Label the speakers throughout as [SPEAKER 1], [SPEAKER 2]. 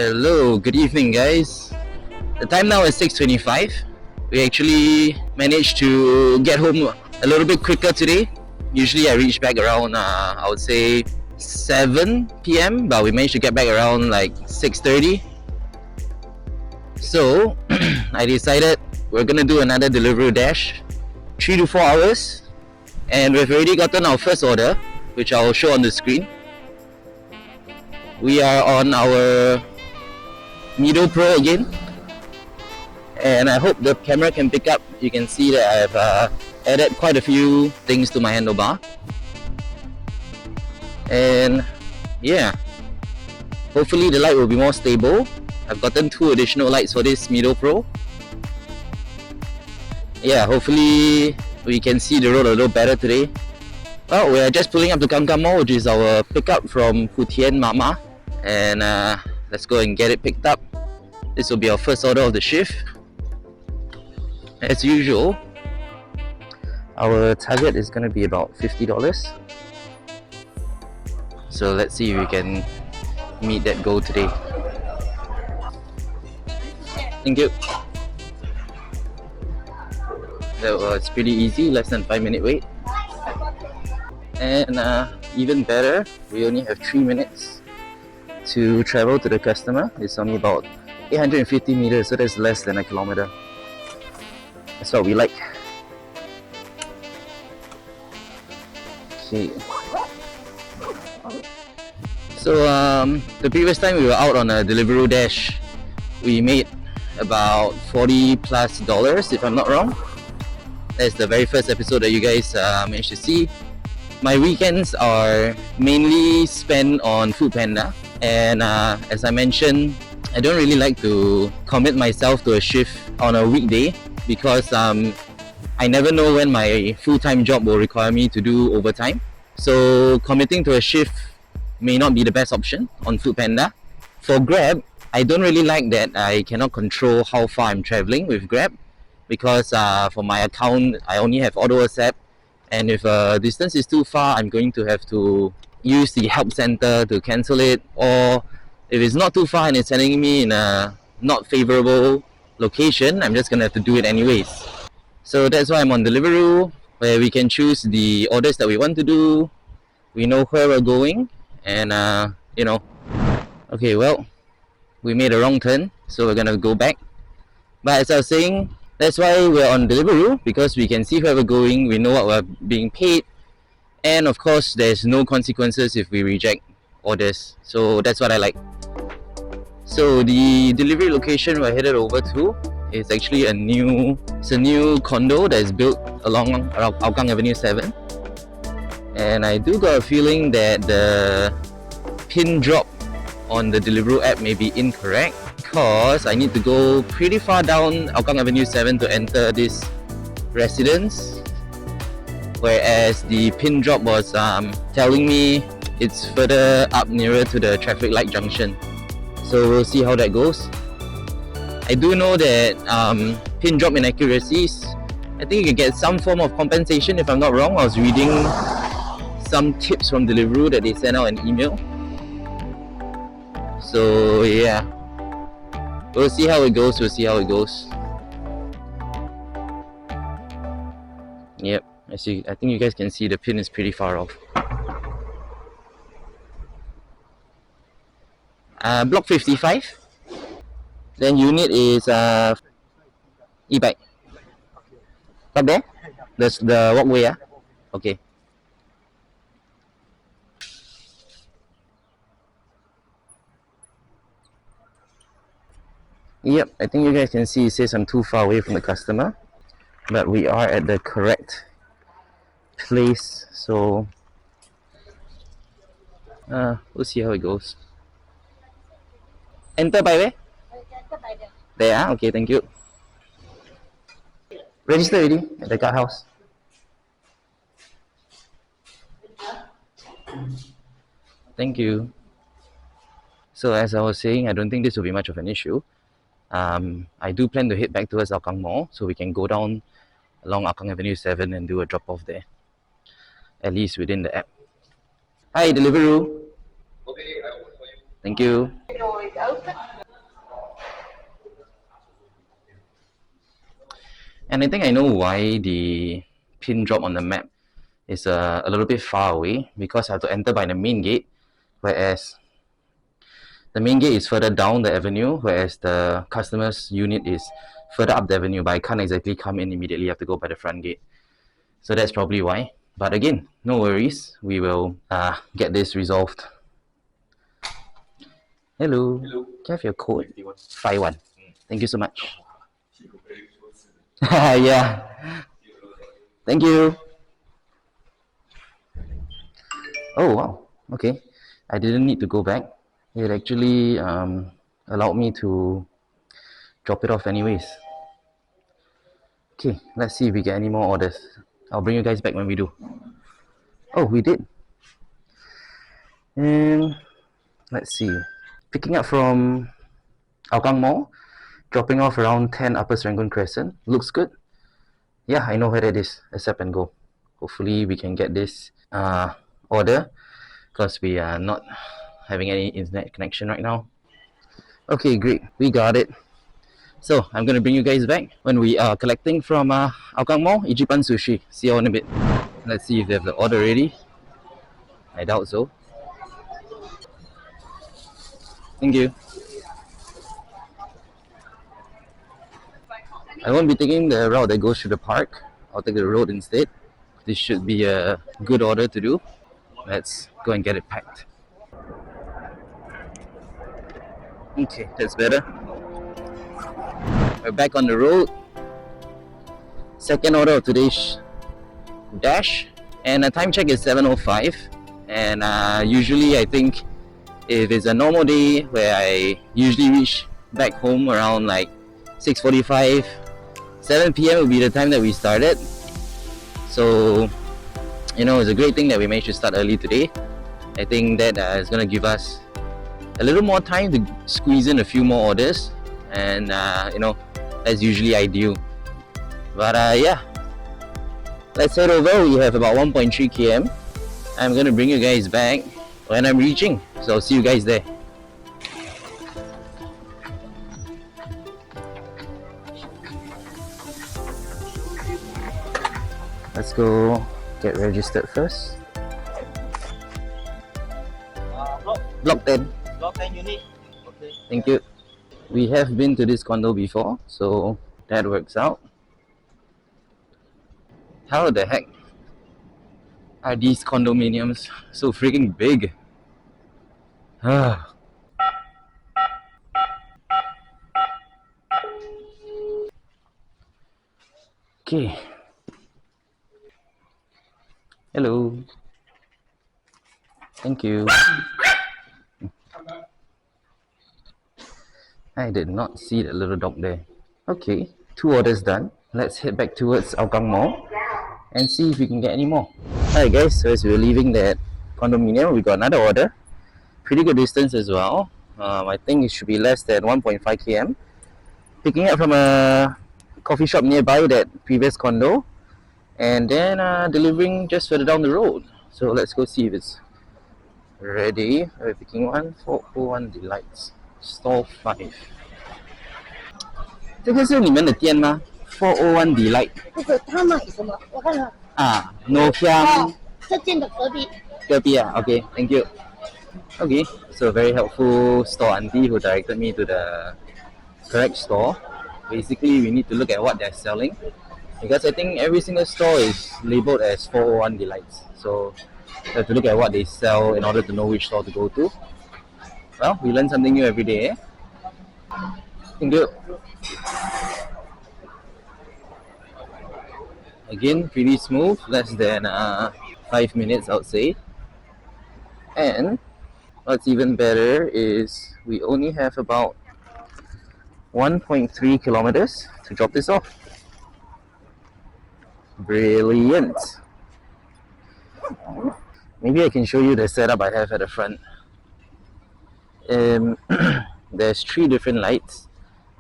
[SPEAKER 1] Hello, good evening guys. The time now is 6:25. We actually managed to get home a little bit quicker today. Usually I reach back around I would say 7 p.m. but we managed to get back around like 6:30. So I decided we're gonna do another Deliveroo Dash, 3 to 4 hours, and we've already gotten our first order, which I'll show on the screen. We are on our Mido Pro again, and I hope the camera can pick up. You can see that I've added quite a few things to my handlebar, and yeah, hopefully the light will be more stable. I've gotten 2 additional lights for this Mido Pro. Yeah, hopefully we can see the road a little better today. Well, we are just pulling up to Kangkang Mall, which is our pickup from Putian Mama, and let's go and get it picked up. This will be our first order of the shift. As usual, our target is going to be about $50. So let's see if we can meet that goal today. Thank you. That was pretty easy, less than 5-minute wait. And even better, we only have 3 minutes to travel to the customer. It's only about 850 meters, so that's less than a kilometer. That's what we like. Okay. So the previous time we were out on a Deliveroo Dash, we made about $40+ if I'm not wrong. That's the very first episode that you guys managed to see. My weekends are mainly spent on Foodpanda, and as I mentioned, I don't really like to commit myself to a shift on a weekday because I never know when my full-time job will require me to do overtime. So committing to a shift may not be the best option on Foodpanda. For Grab, I don't really like that I cannot control how far I'm traveling with Grab, because for my account I only have auto accept, and if a distance is too far, I'm going to have to use the help center to cancel it, or if it's not too far and it's sending me in a not favorable location, I'm just gonna have to do it anyways. So that's why I'm on Deliveroo, where we can choose the orders that we want to do. We know where we're going, and you know. Okay, well, we made a wrong turn, so we're gonna go back. But as I was saying, that's why we're on Deliveroo, because we can see where we're going, we know what we're being paid, and of course there's no consequences if we reject orders. So that's what I like. So the delivery location we're headed over to is actually a new condo that is built along Hougang Avenue 7, and I do got a feeling that the pin drop on the Deliveroo app may be incorrect, because I need to go pretty far down Hougang Avenue 7 to enter this residence, whereas the pin drop was telling me it's further up nearer to the traffic light junction. So we'll see how that goes. I do know that pin drop inaccuracies, I think you can get some form of compensation if I'm not wrong. I was reading some tips from Deliveroo that they sent out an email. So yeah, we'll see how it goes. Yep, I think you guys can see the pin is pretty far off. Block 55. Then unit is e-bike. Up there? That's the walkway, yeah? Okay. Yep, I think you guys can see it says I'm too far away from the customer, but we are at the correct place, so we'll see how it goes. Enter by where? Enter by there. There, okay, thank you. Register already at the guard house. Thank you. So as I was saying, I don't think this will be much of an issue. I do plan to head back towards Hougang Mall, so we can go down along Hougang Avenue 7 and do a drop off there, at least within the app. Hi, Deliveroo. Okay, I will for you. Thank you. And I think I know why the pin drop on the map is a little bit far away, because I have to enter by the main gate, whereas the main gate is further down the avenue, whereas the customer's unit is further up the avenue, but I can't exactly come in immediately, I have to go by the front gate. So that's probably why. But again, no worries, we will get this resolved. Hello. Hello. Can I have your code? 51. Thank you so much. Yeah. Thank you. Oh wow. Okay. I didn't need to go back. It actually allowed me to drop it off anyways. Okay, let's see if we get any more orders. I'll bring you guys back when we do. Oh, we did. And let's see. Picking up from Hougang Mall, dropping off around 10 Upper Serangoon Crescent. Looks good. Yeah, I know where that is. Accept and go. Hopefully we can get this order, because we are not having any internet connection right now. Okay, great. We got it. So I'm gonna bring you guys back when we are collecting from Hougang Mall, Ichiban Sushi. See you in a bit. Let's see if they have the order ready. I doubt so. Thank you. I won't be taking the route that goes through the park. I'll take the road instead. This should be a good order to do. Let's go and get it packed. Okay, that's better. We're back on the road. Second order of today's dash, and the time check is 7:05. And usually, I think if it's a normal day where I usually reach back home around like 6:45, 7 p.m. will be the time that we started. So, you know, it's a great thing that we managed to start early today. I think that is going to give us a little more time to squeeze in a few more orders, and you know, that's usually ideal. But yeah, let's head over. We have about 1.3 km. I'm going to bring you guys back when I'm reaching, so I'll see you guys there. Let's go get registered first. Block 10.
[SPEAKER 2] Block 10 unit. Okay.
[SPEAKER 1] Thank you. We have been to this condo before, so that works out. How the heck are these condominiums so freaking big? Okay. Hello. Thank you. I did not see that little dog there. Okay, 2 orders done. Let's head back towards Hougang Mall and see if we can get any more. Alright guys, so as we were leaving that condominium, we got another order. Pretty good distance as well. I think it should be less than 1.5 km. Picking up from a coffee shop nearby that previous condo, and then delivering just further down the road. So let's go see if it's ready. We're picking one, 401 Delights, Stall 5. 这个是你们的店吗？ 401 Delight
[SPEAKER 3] 这个他卖什么？我看看。
[SPEAKER 1] 啊 ，No Kiang
[SPEAKER 3] 这店的隔壁。
[SPEAKER 1] 隔壁啊 ，OK, thank you. Okay, so very helpful store auntie who directed me to the correct store. Basically, we need to look at what they're selling, because I think every single store is labeled as 401 Delights. So we have to look at what they sell in order to know which store to go to. Well, we learn something new every day. Thank you. Again, pretty smooth, less than 5 minutes, I would say. And what's even better is we only have about 1.3 kilometers to drop this off. Brilliant. Maybe I can show you the setup I have at the front. There's 3 different lights.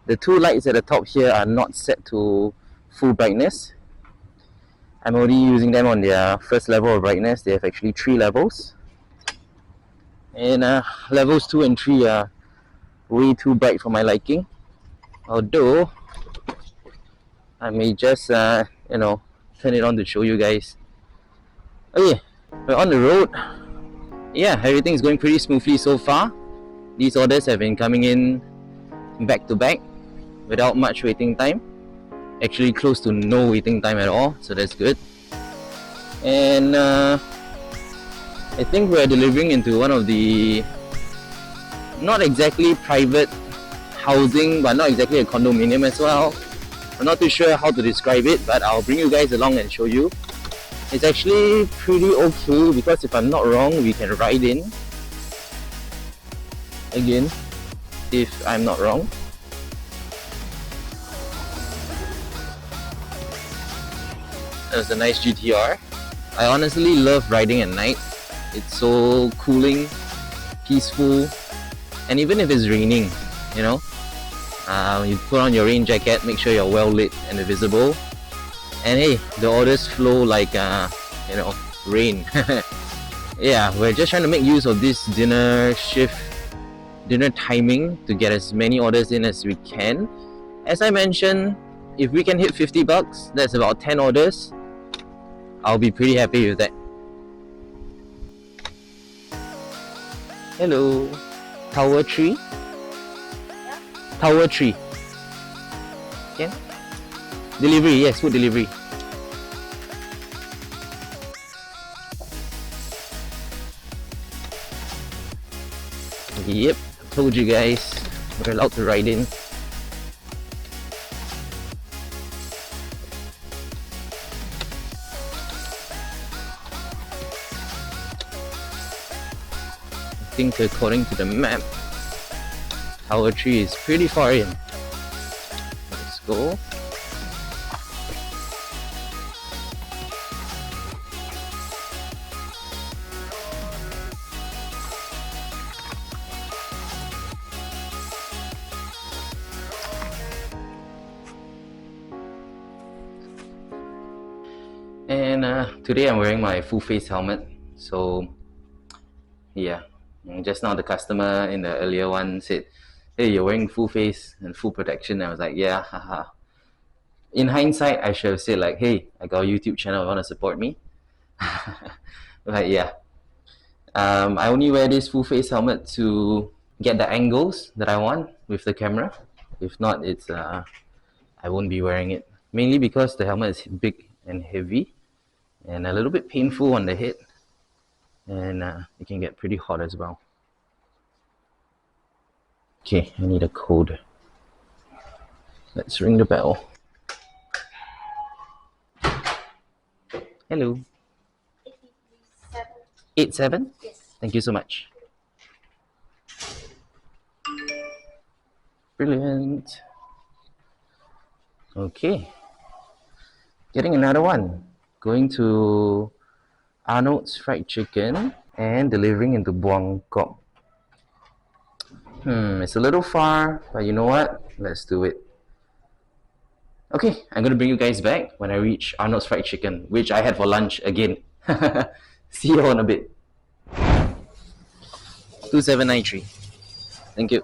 [SPEAKER 1] The 2 lights at the top here are not set to full brightness. I'm already using them on their first level of brightness. They have actually 3 levels. And levels 2 and 3 are way too bright for my liking. Although, I may just you know, turn it on to show you guys. Okay, we're on the road. Yeah, everything's going pretty smoothly so far. These orders have been coming in back to back without much waiting time. Actually close to no waiting time at all, so that's good. And I think we're delivering into one of the not exactly private housing, but not exactly a condominium as well. I'm not too sure how to describe it, but I'll bring you guys along and show you. It's actually pretty okay because if I'm not wrong, we can ride in. Again, if I'm not wrong. There's a nice GTR. I honestly love riding at night. It's so cooling, peaceful, and even if it's raining, you know, you put on your rain jacket, make sure you're well lit and visible, and hey, the orders flow like you know, rain. Yeah, we're just trying to make use of this dinner timing to get as many orders in as we can. As I mentioned, if we can hit 50 bucks, that's about 10 orders. I'll be pretty happy with that. Hello, Tower 3?
[SPEAKER 3] Yeah.
[SPEAKER 1] Tower 3. Can? Delivery, yes, food delivery. Yep, told you guys, we're allowed to ride in. I think according to the map, Tower 3 is pretty far in. Let's go. And today I'm wearing my full face helmet, so yeah. And just now the customer in the earlier one said, hey, you're wearing full face and full protection. I was like, yeah, haha. In hindsight, I should have said like, hey, I got a YouTube channel, you want to support me? But yeah, I only wear this full face helmet to get the angles that I want with the camera. If not, it's I won't be wearing it. Mainly because the helmet is big and heavy and a little bit painful on the head. And it can get pretty hot as well. Okay, I need a code. Let's ring the bell. Hello. 87?
[SPEAKER 3] Yes.
[SPEAKER 1] Thank you so much. Brilliant. Okay. Getting another one. Going to Arnold's Fried Chicken and delivering into Buangkok. It's a little far, but you know what? Let's do it. Okay, I'm gonna bring you guys back when I reach Arnold's Fried Chicken, which I had for lunch again. See you in a bit. 2793. Thank you.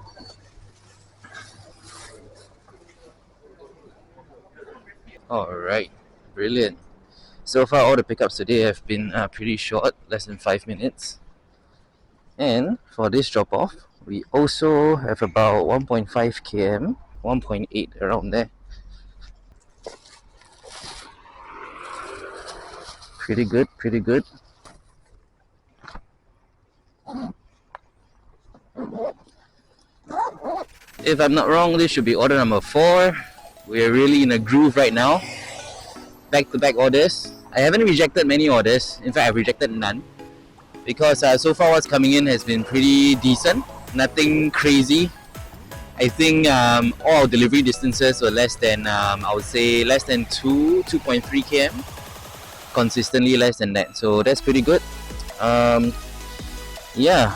[SPEAKER 1] Alright, brilliant. So far all the pickups today have been pretty short, less than 5 minutes. And for this drop off, we also have about 1.5 km, 1.8 around there. Pretty good, pretty good. If I'm not wrong, this should be order number 4. We're really in a groove right now. Back-to-back orders. I haven't rejected many orders. In fact, I've rejected none. Because so far what's coming in has been pretty decent. Nothing crazy. I think all our delivery distances were less than, I would say, less than 2.3 km. Consistently less than that. So that's pretty good. Yeah.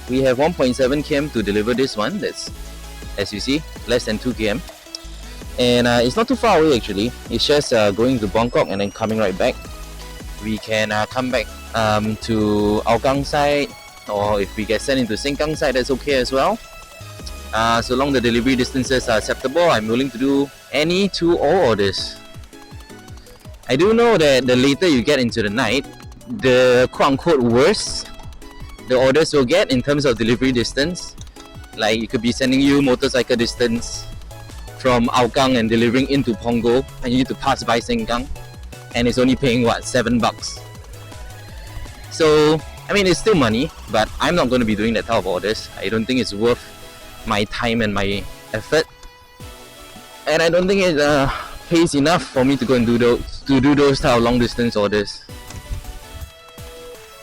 [SPEAKER 1] We have 1.7 km to deliver this one. That's, as you see, less than 2 km. And it's not too far away actually. It's just going to Bangkok and then coming right back. We can come back to Hougang side, or if we get sent into Sengkang side, that's okay as well. So long the delivery distances are acceptable, I'm willing to do any to all orders. I do know that the later you get into the night, the quote-unquote worse the orders will get in terms of delivery distance. Like, it could be sending you motorcycle distance from Hougang and delivering into Punggol, and you need to pass by Sengkang, and it's only paying what, $7. So I mean, it's still money, but I'm not going to be doing that type of orders. I don't think it's worth my time and my effort, and I don't think it pays enough for me to go and do those type of long distance orders.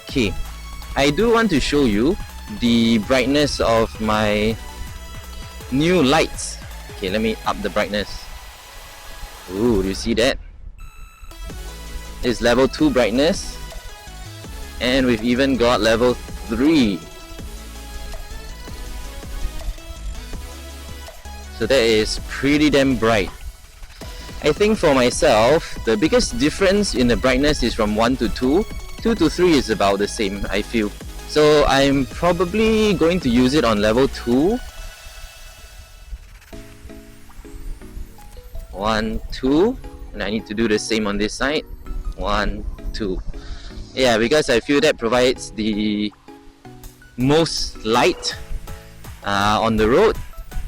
[SPEAKER 1] Okay, I do want to show you the brightness of my new lights. Okay, let me up the brightness. Ooh, do you see that? It's level 2 brightness, and we've even got level 3. So that is pretty damn bright. I think for myself, the biggest difference in the brightness is from 1 to 2. 2 to 3 is about the same, I feel. So I'm probably going to use it on level 2. 1, 2, and I need to do the same on this side. 1, 2. Yeah, because I feel that provides the most light on the road,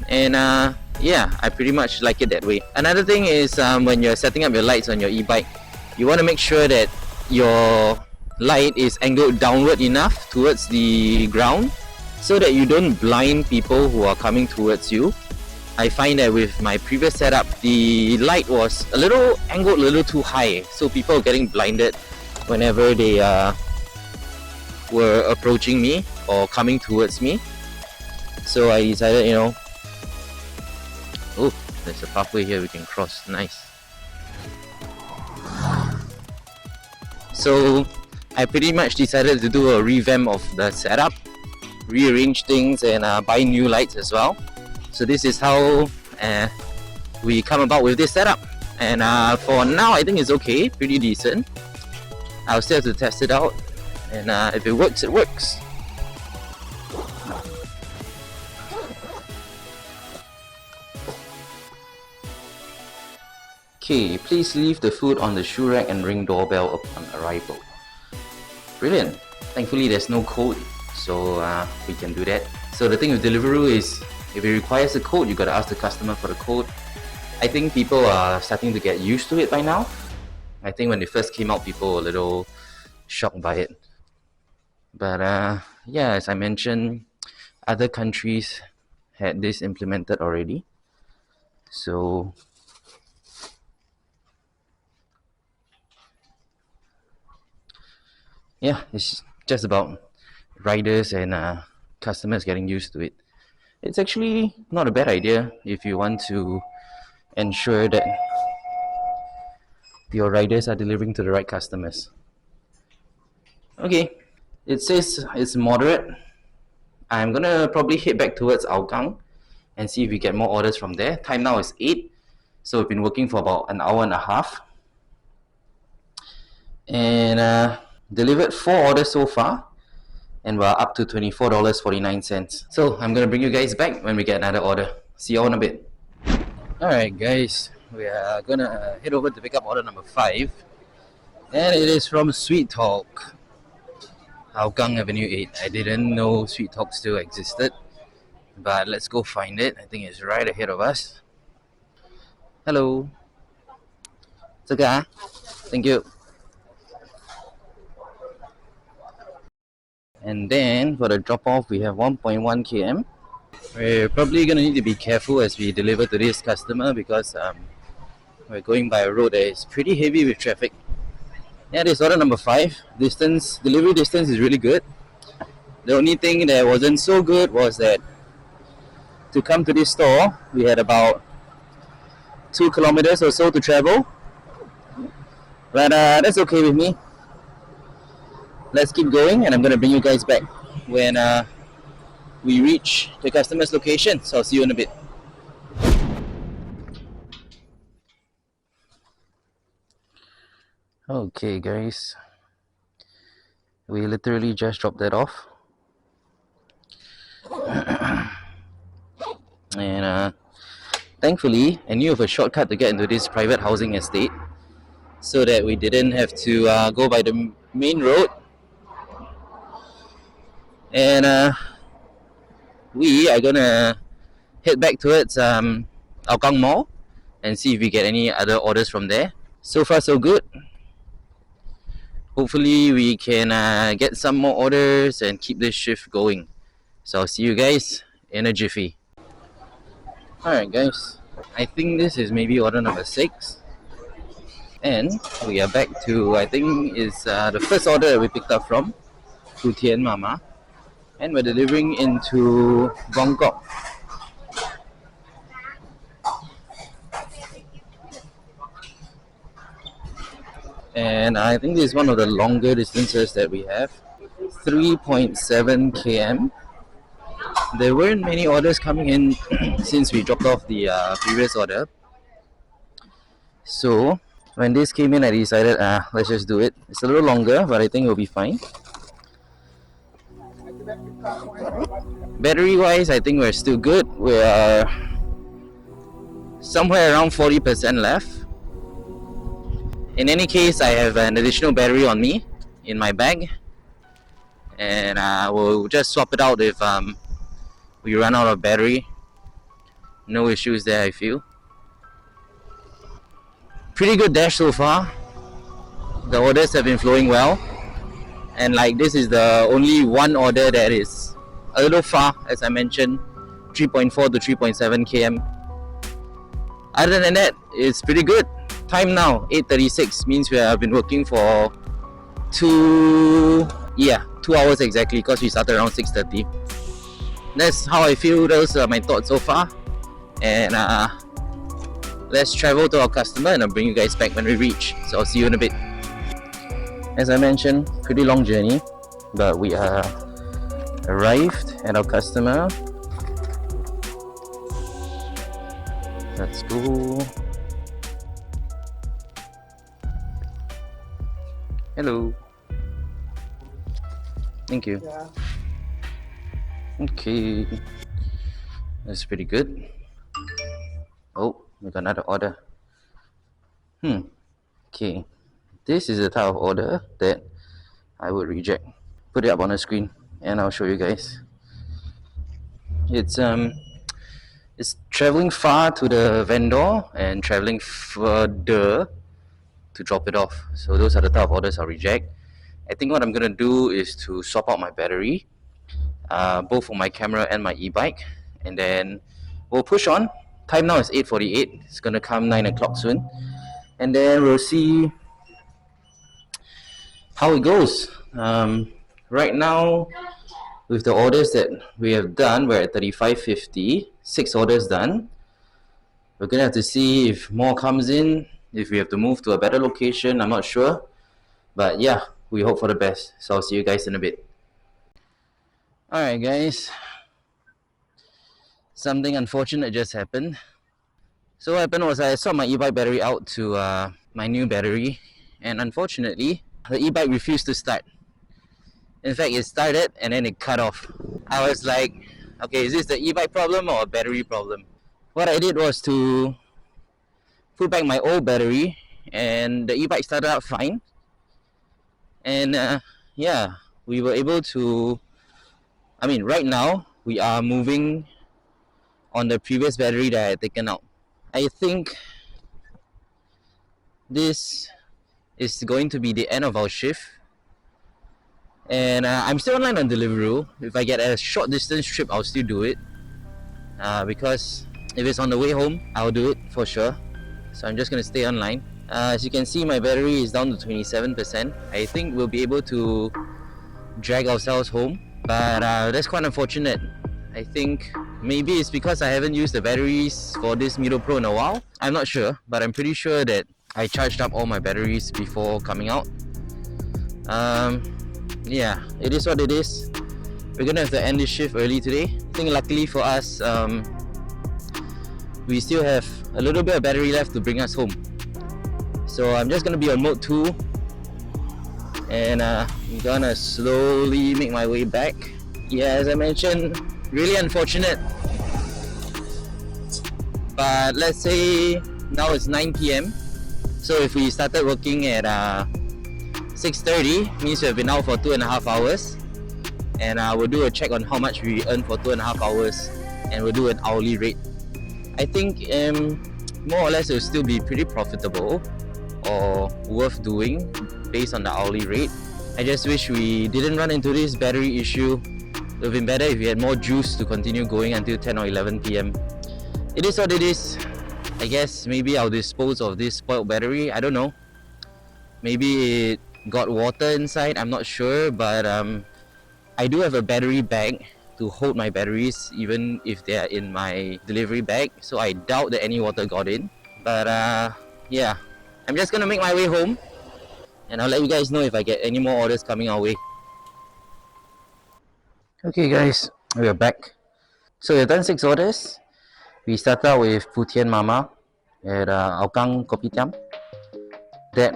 [SPEAKER 1] and yeah, I pretty much like it that way. Another thing is when you're setting up your lights on your e-bike, you want to make sure that your light is angled downward enough towards the ground so that you don't blind people who are coming towards you. I find that with my previous setup, the light was angled a little too high, so people were getting blinded whenever they were approaching me or coming towards me. So I decided, oh, there's a pathway here we can cross. Nice. So I pretty much decided to do a revamp of the setup, rearrange things, and buy new lights as well. So this is how we come about with this setup, and for now I think it's okay, pretty decent. I'll still have to test it out, and if it works, it works. Okay, please leave the food on the shoe rack and ring doorbell upon arrival. Brilliant. Thankfully there's no code, so we can do that. So the thing with Deliveroo is, if it requires a code, you gotta ask the customer for the code. I think people are starting to get used to it by now. I think when it first came out, people were a little shocked by it. But yeah, as I mentioned, other countries had this implemented already. So yeah, it's just about riders and customers getting used to it. It's actually not a bad idea if you want to ensure that your riders are delivering to the right customers. Okay, it says it's moderate. I'm gonna probably head back towards Hougang and see if we get more orders from there. Time now is 8, so we've been working for about an hour and a half, and delivered 4 orders so far, and we're up to $24.49. So I'm gonna bring you guys back when we get another order. See you all in a bit. Alright guys, we are gonna head over to pick up order number 5, and it is from Sweet Talk, Hougang Avenue 8. I didn't know Sweet Talk still existed, but let's go find it. I think it's right ahead of us. Hello. 这个啊? Thank you. And then for the drop off, we have 1.1 km. We're probably gonna need to be careful as we deliver to this customer because we're going by a road that is pretty heavy with traffic. Yeah, this order number 5. Delivery distance is really good. The only thing that wasn't so good was that to come to this store, we had about 2 kilometers or so to travel. But that's okay with me. Let's keep going, and I'm gonna bring you guys back when we reach the customer's location. So I'll see you in a bit. Okay guys, we literally just dropped that off, and Thankfully, I knew of a shortcut to get into this private housing estate so that we didn't have to go by the main road. And we are gonna head back towards Hougang Mall and see if we get any other orders from there. So far so good. Hopefully we can get some more orders and keep this shift going. So I'll see you guys in a jiffy. Alright guys, I think this is maybe order number 6. And we are back to, I think is the first order that we picked up from Tu Tien Mama. And we're delivering into Bangkok. And I think this is one of the longer distances that we have, 3.7 km. There weren't many orders coming in since we dropped off the previous order. So when this came in, I decided, let's just do it. It's a little longer, but I think it'll be fine. Battery wise, I think we're still good. We're somewhere around 40% left. In any case, I have an additional battery on me in my bag, and we'll just swap it out if we run out of battery. No issues there, I feel. Pretty good dash so far. The orders have been flowing well, and like this is the only one order that is a little far, as I mentioned, 3.4 to 3.7 km. Other than that, it's pretty good. Time now 8:36 means we have been working for 2 hours exactly, because we started around 6:30. That's how I feel. Those are my thoughts so far, and let's travel to our customer and I'll bring you guys back when we reach. So I'll see you in a bit. As I mentioned, pretty long journey, but we are arrived at our customer. Let's go. Hello. Thank you.
[SPEAKER 2] Yeah.
[SPEAKER 1] Okay. That's pretty good. Oh, we got another order. Okay. This is the type of order that I would reject. Put it up on the screen and I'll show you guys. It's traveling far to the vendor and traveling further to drop it off. So those are the type of orders I'll reject. I think what I'm gonna do is to swap out my battery, both for my camera and my e-bike, and then we'll push on. Time now is 8:48. It's gonna come 9 o'clock soon, and then we'll see how it goes. Right now, with the orders that we have done, we're at 35.50. 6 orders done. We're gonna have to see if more comes in, if we have to move to a better location. I'm not sure, but yeah, we hope for the best. So I'll see you guys in a bit. Alright guys, something unfortunate just happened. So what happened was I swapped my e-bike battery out to my new battery, and unfortunately the e-bike refused to start. In fact, it started and then it cut off. I was like, okay, is this the e-bike problem or a battery problem? What I did was to put back my old battery, and the e-bike started out fine. And yeah, we were able to, right now we are moving on the previous battery that I had taken out. I think this is going to be the end of our shift, and I'm still online on Deliveroo. If I get a short distance trip, I'll still do it, because if it's on the way home, I'll do it for sure. So I'm just gonna stay online. As you can see, my battery is down to 27%. I think we'll be able to drag ourselves home, but that's quite unfortunate. I think maybe it's because I haven't used the batteries for this Miro Pro in a while. I'm not sure, but I'm pretty sure that I charged up all my batteries before coming out. Yeah, it is what it is. We're gonna have to end this shift early today. I think luckily for us, we still have a little bit of battery left to bring us home. So I'm just gonna be on mode 2, and I'm gonna slowly make my way back. Yeah, as I mentioned, really unfortunate, But let's say now it's 9 p.m. So if we started working at 6:30, means we have been out for 2.5 hours. And we'll do a check on how much we earn for 2.5 hours, and we'll do an hourly rate. I think more or less it will still be pretty profitable or worth doing based on the hourly rate. I just wish we didn't run into this battery issue. It would have been better if we had more juice to continue going until 10 or 11 p.m. It is what it is. I guess maybe I'll dispose of this spoiled battery. I don't know. Maybe it got water inside. I'm not sure, but I do have a battery bag to hold my batteries even if they are in my delivery bag, so I doubt that any water got in. But yeah, I'm just gonna make my way home, and I'll let you guys know if I get any more orders coming our way. Okay guys, we are back. So we've done 6 orders. We started out with Putian Mama at Aokang Kopitiam. That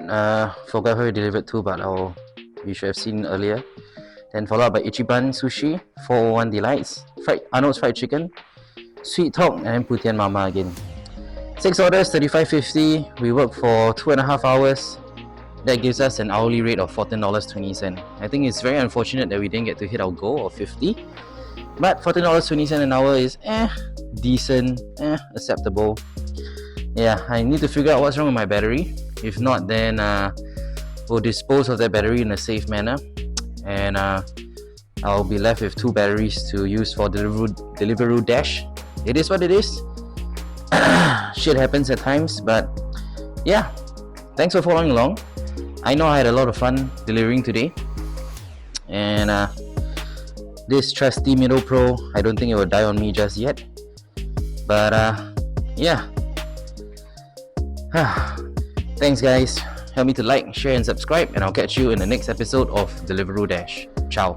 [SPEAKER 1] forgot who we delivered to, but you should have seen earlier. Then followed by Ichiban Sushi, 401 Delights, Arnold's Fried Chicken, Sweet Talk, and then Putian Mama again. 6 orders, 35.50. We work for 2.5 hours. That gives us an hourly rate of $14.20. I think it's very unfortunate that we didn't get to hit our goal of 50. But $14.20 an hour is decent, acceptable. Yeah, I need to figure out what's wrong with my battery. If not, then we'll dispose of that battery in a safe manner. And I'll be left with 2 batteries to use for Deliveroo Dash. It is what it is. Shit happens at times, but yeah, thanks for following along. I know I had a lot of fun delivering today, and this trusty Middle Pro, I don't think it will die on me just yet. But yeah. Thanks guys. Help me to like, share and subscribe, and I'll catch you in the next episode of Deliveroo Dash. Ciao.